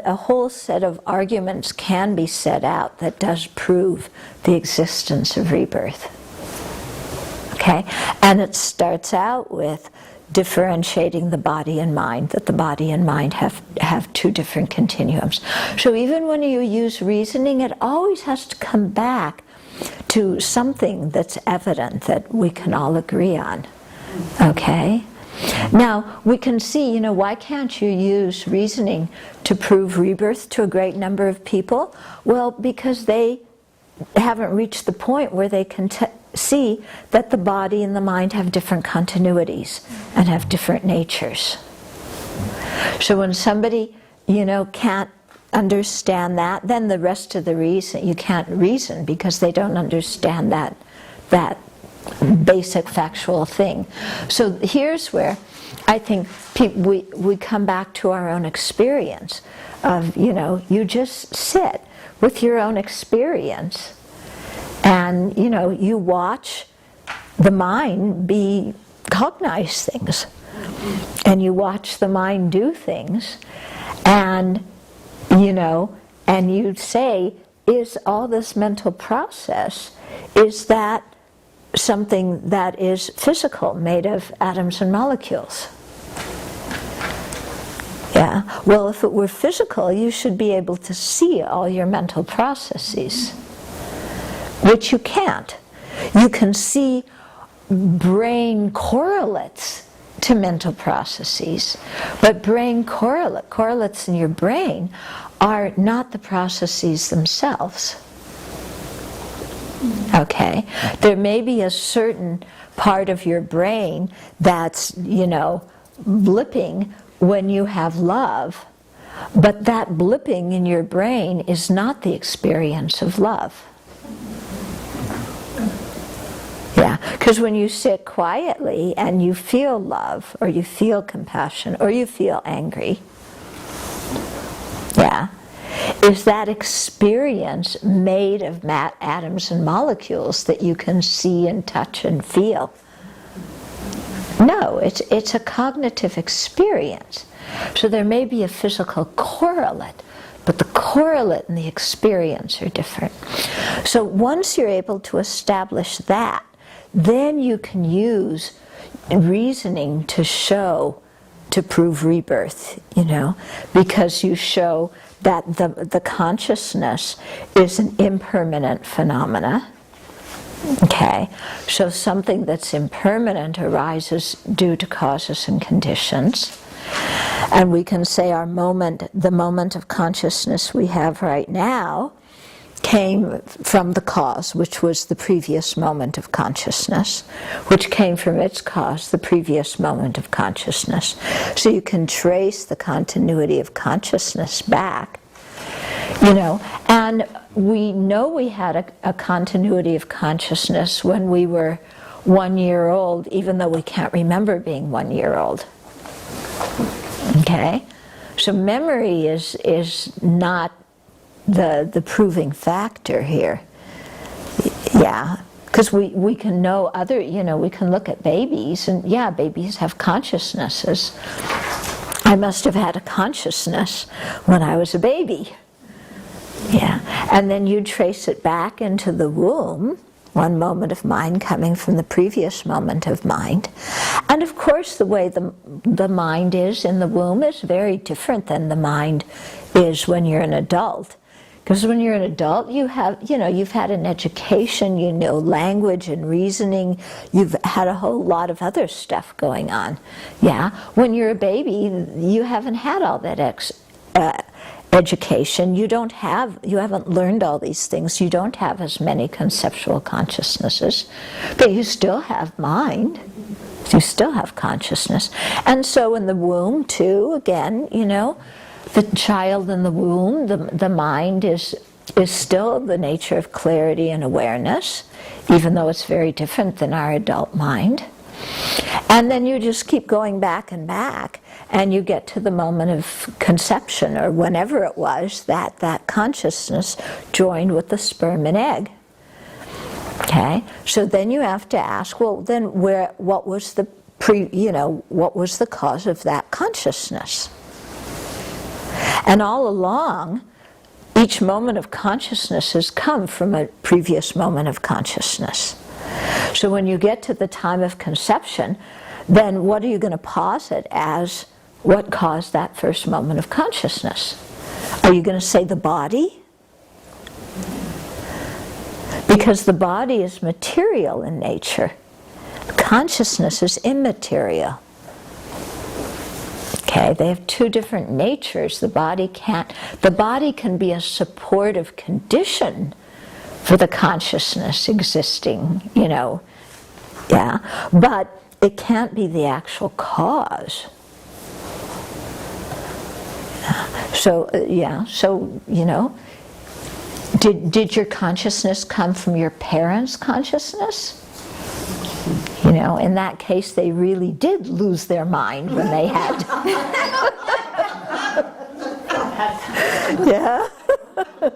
a whole set of arguments can be set out that does prove the existence of rebirth. Okay? And it starts out with differentiating the body and mind, that the body and mind have two different continuums. So even when you use reasoning, it always has to come back to something that's evident that we can all agree on. Okay? Now, we can see, why can't you use reasoning to prove rebirth to a great number of people? Well, because they haven't reached the point where they can see that the body and the mind have different continuities and have different natures. So when somebody, can't understand that, then the rest of the reason, you can't reason because they don't understand that basic factual thing. So here's where I think we come back to our own experience of, you just sit with your own experience and, you watch the mind cognize things, and you watch the mind do things, and, and you say, is all this mental process, is that something that is physical, made of atoms and molecules? Yeah. Well, if it were physical, you should be able to see all your mental processes, which you can't. You can see brain correlates to mental processes, but brain correlates in your brain are not the processes themselves. Okay? There may be a certain part of your brain that's, blipping when you have love, but that blipping in your brain is not the experience of love. Yeah, because when you sit quietly and you feel love, or you feel compassion, or you feel angry, yeah, is that experience made of atoms and molecules that you can see and touch and feel? No, it's a cognitive experience. So there may be a physical correlate, but the correlate and the experience are different. So once you're able to establish that, then you can use reasoning to prove rebirth, because you show that the consciousness is an impermanent phenomena. Okay, so something that's impermanent arises due to causes and conditions. And we can say the moment of consciousness we have right now came from the cause, which was the previous moment of consciousness, which came from its cause, the previous moment of consciousness. So you can trace the continuity of consciousness back, and we know we had a continuity of consciousness when we were 1 year old, even though we can't remember being 1 year old. Okay? So memory is not the proving factor here. Yeah, because we can know we can look at babies, and yeah, babies have consciousnesses. I must have had a consciousness when I was a baby. Yeah, and then you trace it back into the womb, one moment of mind coming from the previous moment of mind. And of course the way the mind is in the womb is very different than the mind is when you're an adult. Because when you're an adult, you've had an education, you know language and reasoning, you've had a whole lot of other stuff going on. Yeah, when you're a baby, you haven't had all that education. You haven't learned all these things. You don't have as many conceptual consciousnesses, but you still have mind. You still have consciousness. And so in the womb too, again, the child in the womb, the mind is still the nature of clarity and awareness, even though it's very different than our adult mind. And then you just keep going back and back, and you get to the moment of conception, or whenever it was that consciousness joined with the sperm and egg. Okay, so then you have to ask, well, then what was the cause of that consciousness? And all along, each moment of consciousness has come from a previous moment of consciousness. So when you get to the time of conception, then what are you going to posit as what caused that first moment of consciousness? Are you going to say the body? Because the body is material in nature. Consciousness is immaterial. Okay, they have two different natures. The body can be a supportive condition for the consciousness existing, yeah, but it can't be the actual cause. So, did your consciousness come from your parents' consciousness? In that case, they really did lose their mind when they had. Yeah. I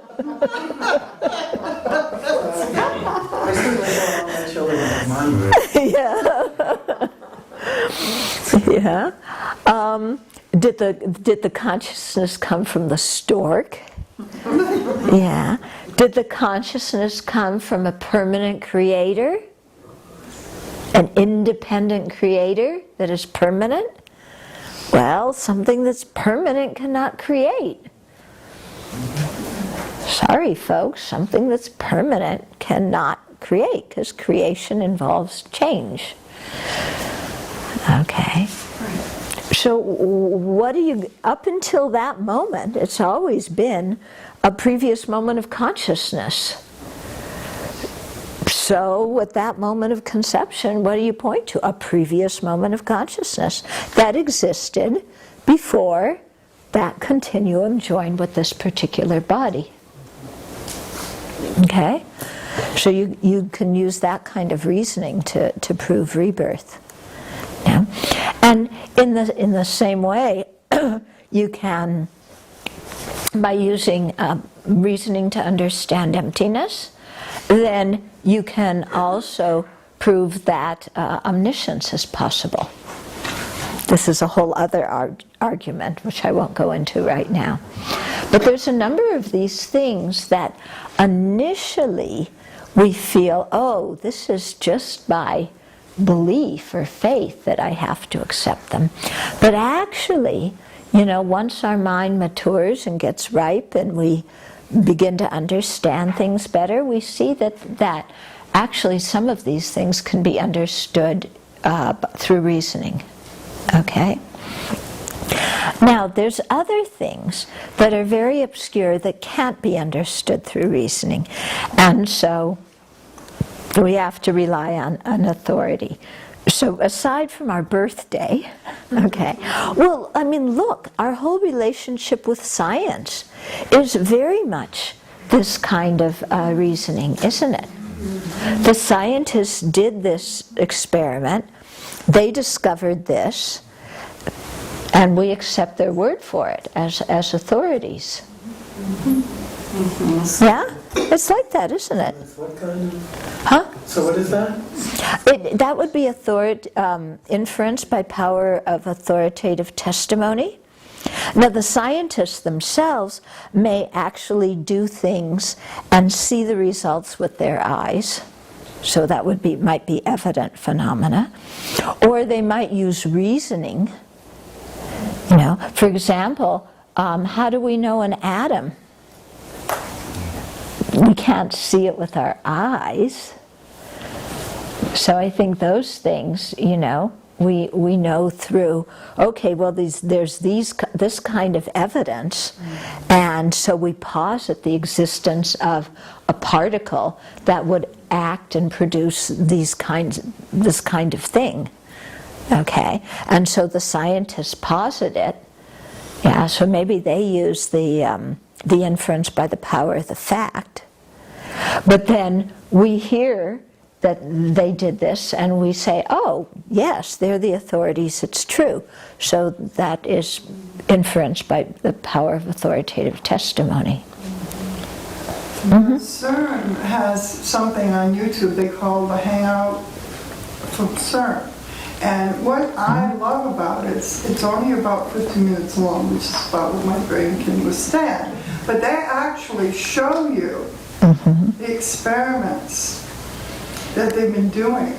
still don't want my children to mind. Yeah. Yeah. Did the consciousness come from the stork? Yeah. Did the consciousness come from a permanent creator? An independent creator that is permanent? Well, something that's permanent cannot create. Sorry, folks, something that's permanent cannot create, because creation involves change. Okay. So what do you, up until that moment, it's always been a previous moment of consciousness. So at that moment of conception, what do you point to? A previous moment of consciousness that existed before that continuum joined with this particular body. Okay? So you can use that kind of reasoning to prove rebirth. Yeah? And in the same way, you can, by using reasoning to understand emptiness, then you can also prove that omniscience is possible. This is a whole other argument, which I won't go into right now. But there's a number of these things that initially we feel, oh, this is just by belief or faith that I have to accept them. But actually, once our mind matures and gets ripe and we begin to understand things better, we see that actually some of these things can be understood through reasoning. Okay? Now, there's other things that are very obscure that can't be understood through reasoning. And so we have to rely on an authority. So aside from our birthday, okay, well, look, our whole relationship with science is very much this kind of reasoning, isn't it? The scientists did this experiment, they discovered this, and we accept their word for it as authorities. Yeah? It's like that, isn't it? What kind of? Huh? So what is that? That would be inference by power of authoritative testimony. Now, the scientists themselves may actually do things and see the results with their eyes. So that might be evident phenomena. Or they might use reasoning. For example, how do we know an atom? We can't see it with our eyes. So I think those things, we know through, okay, well, there's this kind of evidence, and so we posit the existence of a particle that would act and produce this kind of thing. Okay, and so the scientists posit it. Yeah, so maybe they use the inference by the power of the fact. But then we hear that they did this and we say, oh, yes, they're the authorities, it's true. So that is inference by the power of authoritative testimony. Mm-hmm. CERN has something on YouTube they call the Hangout from CERN. And what I love about it, it's only about 50 minutes long, which is about what my brain can withstand. But they actually show you the experiments that they've been doing.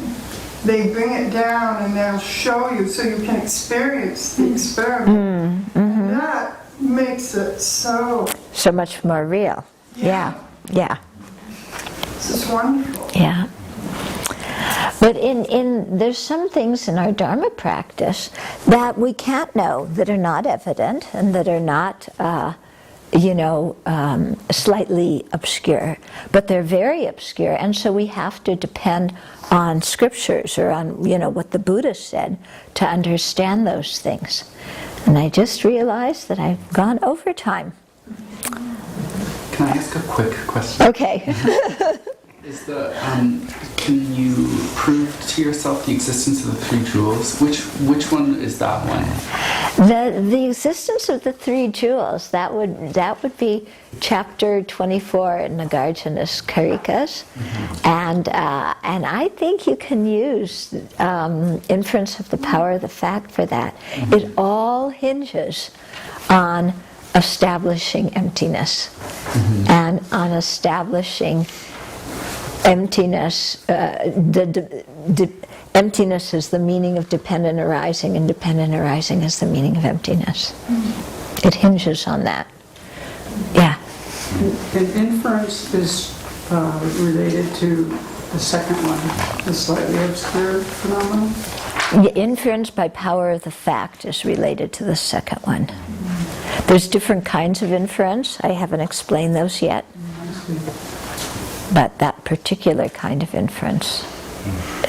They bring it down and they'll show you so you can experience the experiment. And that makes it so much more real. Yeah. This is wonderful. Yeah. But there's some things in our Dharma practice that we can't know, that are not evident and that are not slightly obscure, but they're very obscure, and so we have to depend on scriptures or on what the Buddha said to understand those things. And I just realized that I've gone over time. Can I ask a quick question? Okay. Can you prove to yourself the existence of the three jewels? Which one is that one? The existence of the three jewels, that would be chapter 24 in Nagarjuna's Karikas. And I think you can use inference of the power of the fact for that. It all hinges on establishing emptiness and on establishing emptiness. Emptiness is the meaning of dependent arising, and dependent arising is the meaning of emptiness. It hinges on that. Yeah. And inference is related to the second one, the slightly obscure phenomenon? Inference by power of the fact is related to the second one. There's different kinds of inference. I haven't explained those yet. But that particular kind of inference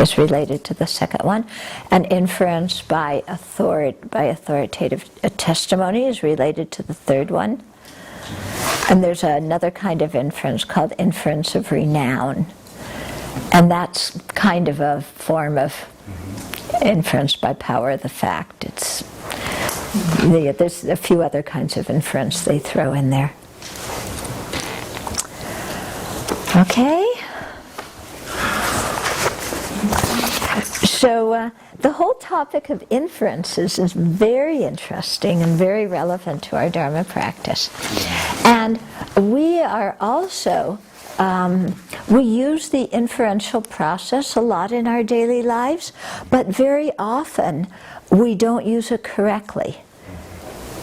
is related to the second one. And inference by authoritative testimony is related to the third one. And there's another kind of inference called inference of renown. And that's kind of a form of inference by power of the fact. There's a few other kinds of inference they throw in there. Okay? So the whole topic of inferences is very interesting and very relevant to our Dharma practice. And we are also, we use the inferential process a lot in our daily lives, but very often we don't use it correctly.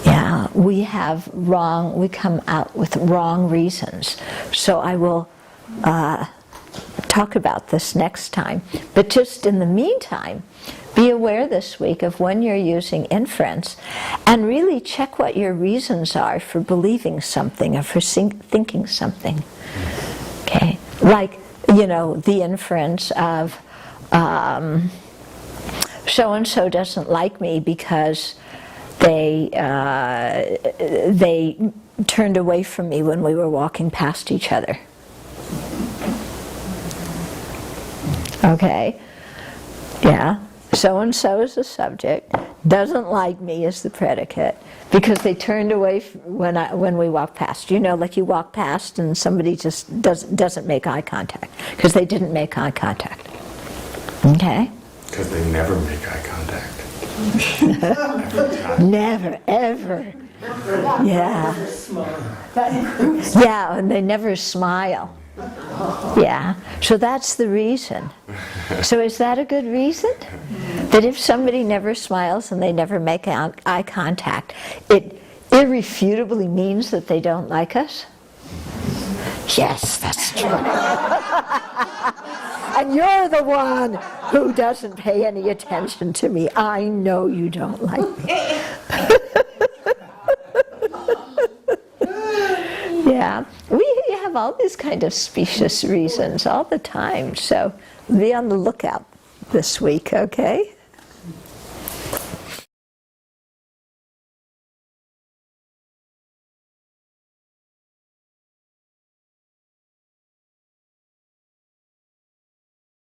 Yeah, we come out with wrong reasons. So I will talk about this next time. But just in the meantime, be aware this week of when you're using inference and really check what your reasons are for believing something or for thinking something. Okay? Like, the inference of so-and-so doesn't like me because they turned away from me when we were walking past each other. Okay, yeah, so-and-so is the subject, doesn't like me is the predicate, because they turned away when we walked past. Like you walk past and somebody just doesn't make eye contact, because they didn't make eye contact. Okay? Because they never make eye contact. Never, ever. Yeah. Yeah, and they never smile. Yeah, so that's the reason. So is that a good reason? That if somebody never smiles and they never make eye contact, it irrefutably means that they don't like us? Yes, that's true. And you're the one who doesn't pay any attention to me. I know you don't like me. Yeah, we have all these kind of specious reasons all the time, so be on the lookout this week, okay?